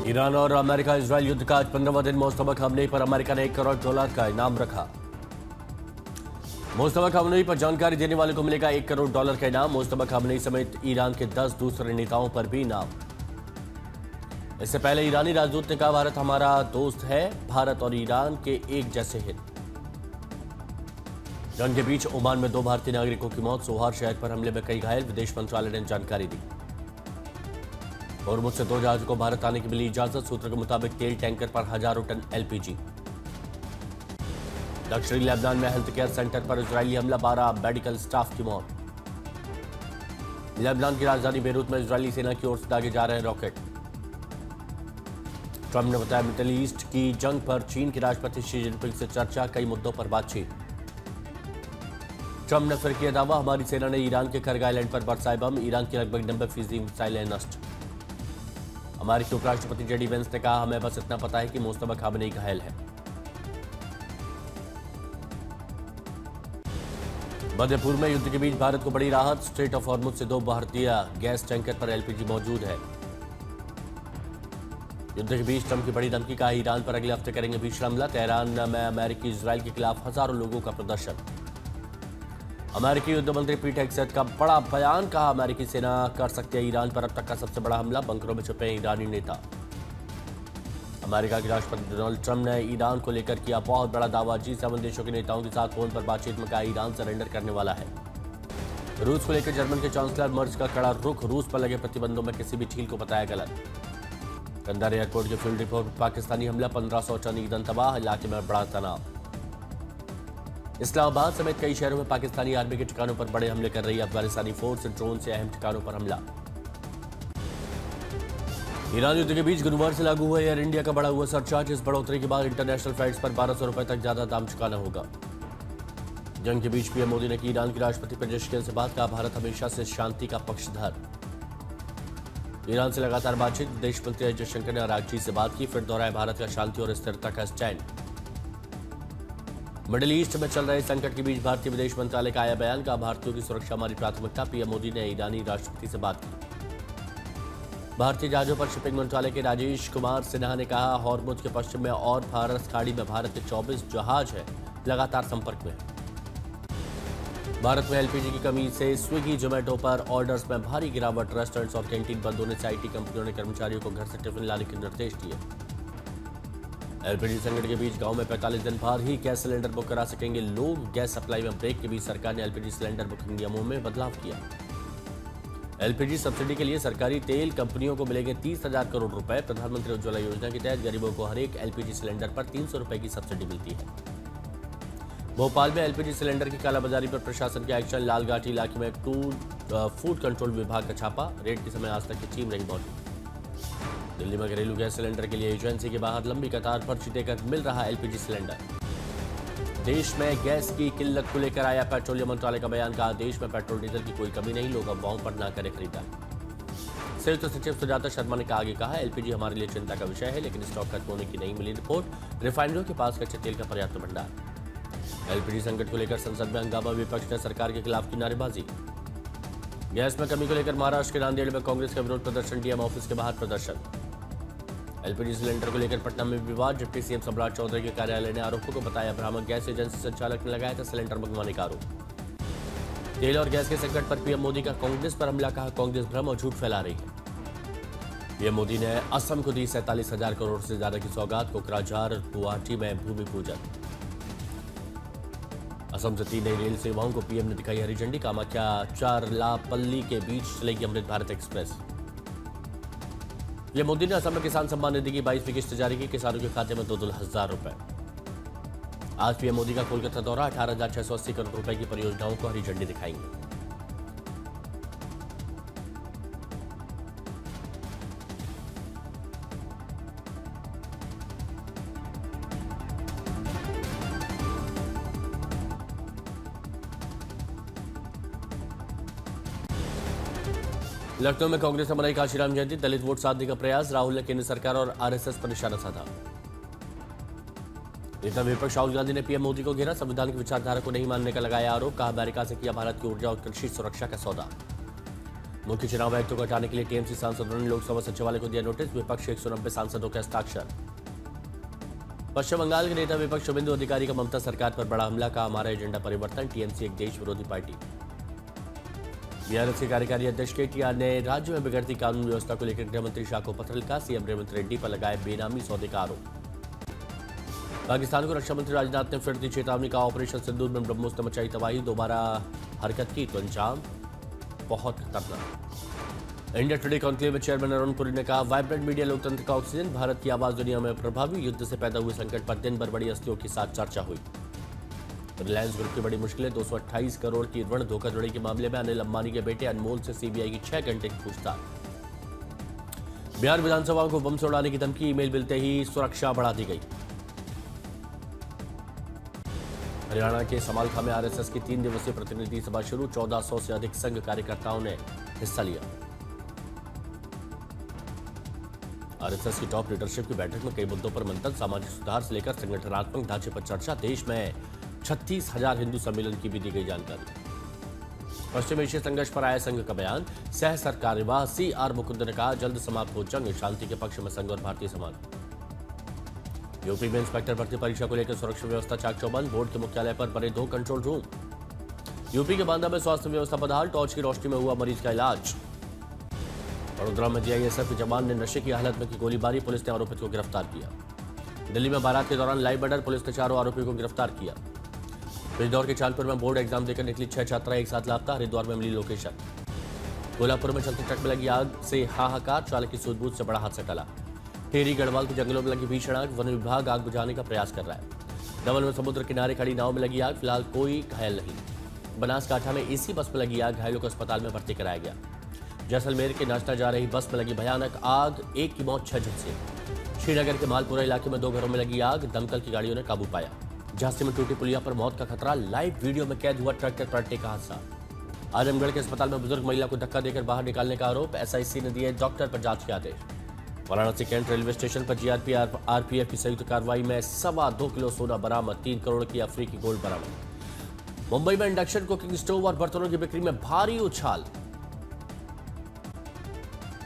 Iran और America Israel युद्ध का आज 15वां दिन। मुश्तबा खamenei पर अमेरिका ने $1 करोड़ का इनाम रखा। मुश्तबा खamenei पर जानकारी देने वाले को मिलेगा $1 करोड़ का इनाम। मुश्तबा खamenei समेत ईरान के 10 दूसरे नेताओं पर भी इनाम। इससे पहले ईरानी राजदूत ने कहा, भारत हमारा दोस्त है, भारत और ईरान के एक जैसे हित। जंग के बीच ओमान में 2 भारतीय नागरिकों की मौत, सोहार शहर पर हमले में कई घायल, विदेश मंत्रालय ने जानकारी दी। होर्मुज से 2 जहाजों को भारत आने की मिली इजाजत, सूत्रों के मुताबिक तेल टैंकर पर हजारों टन एलपीजी। दक्षिणी लेबनान में हेल्थ केयर सेंटर पर इजरायली हमला, 12 मेडिकल स्टाफ की मौत। लेबनान की राजधानी बेरूत में इजरायली सेना की ओर से दागे जा रहे रॉकेट। ट्रंप ने बताया, मिडिल ईस्ट की जंग पर चीन के राष्ट्रपति शी जिनपिंग से चर्चा, कई मुद्दों पर बातचीत। ट्रंप ने फिर किया दावा, हमारी सेना ने ईरान के करगिल आइलैंड पर बरसाए बम, ईरान की लगभग 90% मिसाइलें नष्ट। अमेरिकी उपराष्ट्रपति जेडी वेंस ने कहा, हमें बस इतना पता है कि मुश्तबा खamenei घायल है। मध्य पूर्व में युद्ध के बीच भारत को बड़ी राहत, स्ट्रेट ऑफ हॉर्मुज से 2 भारतीय गैस टैंकर पर एलपीजी मौजूद है। युद्ध के बीच ट्रंप की बड़ी धमकी, कहा ईरान पर अगले हफ्ते करेंगे भीषण हमला। तेहरान में अमेरिकी इजरायल के खिलाफ हजारों लोगों का प्रदर्शन। अमेरिकी युद्ध मंत्री पीट हेगसेथ का बड़ा बयान, कहा अमेरिकी सेना कर सकती है ईरान पर अब तक का सबसे बड़ा हमला, बंकरों में छुपे ईरानी नेता। अमेरिका के राष्ट्रपति डोनाल्ड ट्रंप ने ईरान को लेकर किया बहुत बड़ा दावा, G7 देशों के नेताओं के साथ फोन पर बातचीत में कहा ईरान सरेंडर करने वाला है। रूस को लेकर जर्मन के चांसलर मर्ज का कड़ा रुख, रूस पर लगे प्रतिबंधों में किसी भी ढील को बताया गलत। कंधार एयरपोर्ट के फील्ड रिपोर्ट, पाकिस्तानी हमला, 1500 टन ईंधन तबाह, इलाके में बड़ा तनाव। इस्लामाबाद समेत कई शहरों में पाकिस्तानी आर्मी के ठिकानों पर बड़े हमले कर रही है अफगानिस्तानी फोर्स, ड्रोन से अहम ठिकानों पर हमला। ईरान युद्ध के बीच गुरुवार से लागू हुआ एयर इंडिया का बढ़ा हुआ सरचार्ज, इस बढ़ोतरी के बाद इंटरनेशनल फ्लाइट्स पर 1200 रुपए तक ज्यादा दाम चुकाना होगा। जंग के बीच पीएम मोदी ने की ईरान के राष्ट्रपति पेजेश्कियान से बात, कहा भारत हमेशा से शांति का पक्षधर। ईरान से लगातार बातचीत, विदेश मंत्री एस जयशंकर ने अरागची से बात की, फिर दोहराया भारत का शांति और स्थिरता का स्टैंड। मिडिल ईस्ट में चल रहे संकट के बीच भारतीय विदेश मंत्रालय का आया बयान, कहा भारतीयों की सुरक्षा हमारी प्राथमिकता। पीएम मोदी ने ईरानी राष्ट्रपति से बात की। भारतीय जहाजों पर शिपिंग मंत्रालय के राजेश कुमार सिन्हा ने कहा, हॉर्मुज के पश्चिम में और फारस खाड़ी में भारत के 24 जहाज हैं, लगातार संपर्क में। भारत में एलपीजी की कमी से स्विगी जोमेटो पर ऑर्डर्स में भारी गिरावट, रेस्टोरेंट्स और कैंटीन बंद होने से आईटी कंपनियों ने कर्मचारियों को घर से टिफिन लाने के निर्देश दिए। एलपीजी संकट के बीच गांव में 45 दिन बाद ही गैस सिलेंडर बुक करा सकेंगे लोग। गैस सप्लाई में ब्रेक के बीच सरकार ने एलपीजी सिलेंडर बुकिंग नियमों में बदलाव किया। एलपीजी सब्सिडी के लिए सरकारी तेल कंपनियों को मिलेंगे 30,000 करोड़ रुपए। प्रधानमंत्री उज्ज्वला योजना के तहत गरीबों को हर एक एलपीजी सिलेंडर पर 300 रुपए की सब्सिडी मिलती है। भोपाल में एलपीजी सिलेंडर की कालाबाजारी पर प्रशासन के एक्शन, लालघाटी इलाके में फूड कंट्रोल विभाग का छापा, रेड के समय आज तक की टीम रही मौजूद। दिल्ली में घरेलू गैस सिलेंडर के लिए एजेंसी के बाहर लंबी कतार, पर्ची देकर मिल रहा एलपीजी सिलेंडर। देश में गैस की किल्लत को लेकर आया पेट्रोलियम मंत्रालय का बयान, कहा देश में पेट्रोल डीजल की कोई कमी नहीं, लोग अफवाहों पर ना करें खरीदारी। संयुक्त सचिव सुजाता शर्मा ने आगे कहा, एलपीजी हमारे लिए चिंता का विषय है, लेकिन स्टॉक खत्म होने की नहीं मिली रिपोर्ट। रिफाइनरियों के पास कच्चे तेल का पर्याप्त भंडार। एलपीजी संकट को लेकर संसद में हंगामा, विपक्ष ने सरकार के खिलाफ की नारेबाजी। गैस में कमी को लेकर महाराष्ट्र के नांदेड़ में कांग्रेस का विरोध प्रदर्शन, डीएम ऑफिस के बाहर प्रदर्शन। एलपीजी सिलेंडर को लेकर पटना में विवाद, डिप्टी सीएम सम्राट चौधरी के कार्यालय ने आरोपों को बताया भ्रामक, गैस एजेंसी संचालक ने लगाया था सिलेंडर मंगवाने का आरोप। तेल और गैस के संकट पर पीएम मोदी का कांग्रेस पर हमला, कहा कांग्रेस भ्रम और झूठ फैला रही है। पीएम मोदी ने असम को दी 47,000 करोड़ से ज्यादा की सौगात, कोकराझार गुवाहाटी में भूमि पूजन। असम से 3 नई रेल सेवाओं को पीएम ने दिखाई हरी झंडी, कामाख्या चारलापल्ली के बीच चलेगी अमृत भारत एक्सप्रेस। पीएम मोदी ने असम में किसान सम्मान निधि की 22वीं किस्त जारी की, किसानों के खाते में 2,000 रुपए। आज पीएम मोदी का कोलकाता दौरा, 18,680 करोड़ रुपए की परियोजनाओं को हरी झंडी दिखाएंगे। लखनऊ में कांग्रेस ने मनाई काशीराम जयंती, दलित वोट साधने का प्रयास, राहुल ने केंद्र सरकार और आरएसएस पर निशाना साधा। नेता विपक्ष राहुल गांधी ने पीएम मोदी को घेरा, संविधान की विचारधारा को नहीं मानने का लगाया आरोप, कहा अमेरिका से किया भारत की ऊर्जा और कृषि सुरक्षा का सौदा। मुख्य चुनाव आयुक्तों को हटाने के लिए टीएमसी सांसदों ने लोकसभा सचिवालय को दिया नोटिस, विपक्ष 190 सांसदों के हस्ताक्षर। पश्चिम बंगाल के नेता विपक्ष शुभेंदु अधिकारी का ममता सरकार पर बड़ा हमला, का हमारा एजेंडा परिवर्तन, टीएमसी एक देश विरोधी पार्टी। बीआरएस के कार्यकारी अध्यक्ष केटीआर ने राज्य में बिगड़ती कानून व्यवस्था को लेकर गृह मंत्री शाह को पत्र लिखा, सीएम रेवंत रेड्डी पर लगाए बेनामी सौदे का आरोप। पाकिस्तान को रक्षा मंत्री राजनाथ ने फिर दी चेतावनी, का ऑपरेशन सिंदूर में ब्रह्मोस ने मचाई तबाही, दोबारा हरकत की तो अंजाम बहुत खतरनाक। इंडिया टुडे कॉन्क्लेव में चेयरमैन अरुण पुरी ने कहा, वाइब्रेंट मीडिया लोकतंत्र का ऑक्सीजन, भारत की आवाज दुनिया में प्रभावी, युद्ध से पैदा हुए संकट पर दिन भर बड़ी हस्तियों के साथ चर्चा हुई। रिलायंस ग्रुप की बड़ी मुश्किलें, 228 करोड़ की ऋण धोखाधड़ी के मामले में अनिल अंबानी के बेटे अनमोल से सीबीआई की 6 घंटे की पूछताछ। बिहार विधानसभा को बम से उड़ाने की धमकी, ईमेल मिलते ही सुरक्षा बढ़ा दी गई। हरियाणा के समालखा में आरएसएस की 3 दिवसीय प्रतिनिधि सभा शुरू, 1400 से अधिक संघ कार्यकर्ताओं ने हिस्सा लिया। आरएसएस की टॉप लीडरशिप की बैठक में कई मुद्दों पर मंथन, सामाजिक सुधार से लेकर संगठनात्मक ढांचे पर चर्चा, देश में 36,000 हिंदू सम्मेलन की भी दी गई जानकारी। पश्चिम एशिया संघर्ष पर आया संघ का बयान, सह सरकार्यवाह CR मुकुंद ने कहा, जल्द समाप्त हो जंग, शांति के पक्ष में संघ और भारतीय समाज। यूपी में इंस्पेक्टर भर्ती परीक्षा को लेकर सुरक्षा व्यवस्था चाक चौबंद, बोर्ड के मुख्यालय पर बने 2 कंट्रोल रूम। यूपी के बांदा में स्वास्थ्य व्यवस्था बदहाल, टॉर्च की रोशनी में हुआ मरीज का इलाज। वडोदरा में जीआईएसएफ के जवान ने नशे की हालत में की गोलीबारी, पुलिस ने आरोपित को गिरफ्तार किया। दिल्ली में बारात के दौरान लाइव मर्डर, पुलिस ने 4 आरोपियों को गिरफ्तार किया। बिजनौर के चांदपुर में बोर्ड एग्जाम देकर निकली 6 छात्राएं एक साथ लापता, हरिद्वार में मिली लोकेशन। कोल्हापुर में चलते ट्रक में लगी आग से हाहाकार, चालक की सूझबूझ से बड़ा हादसा टला। टेरी गढ़वाल के जंगलों में लगी भीषण आग, वन विभाग आग बुझाने का प्रयास कर रहा है। दमन में समुद्र किनारे खड़ी नाव में लगी आग, फिलहाल कोई घायल नहीं। बनासकांठा में एसी बस में लगी आग, घायलों को अस्पताल में भर्ती कराया गया। जैसलमेर के नाश्ता जा रही बस में लगी भयानक आग, 1 की मौत 6 झुलसे। श्रीनगर के मालपुरा इलाके में 2 घरों में लगी आग, दमकल की गाड़ियों ने काबू पाया। झांसी में टूटी पुलिया पर मौत का खतरा, लाइव वीडियो में कैद हुआ ट्रैक्टर पलटने का हादसा। आजमगढ़ के अस्पताल में बुजुर्ग महिला को धक्का देकर बाहर निकालने का आरोप, एसआईसी ने दिए डॉक्टर पर जांच के आदेश। वाराणसी कैंट रेलवे स्टेशन पर जीआरपी आरपीएफ की संयुक्त कार्रवाई में 2.25 किलो सोना बरामद, 3 करोड़ की अफ्रीकी गोल्ड बरामद। मुंबई में इंडक्शन कुकिंग स्टोव और बर्तनों की बिक्री में भारी उछाल,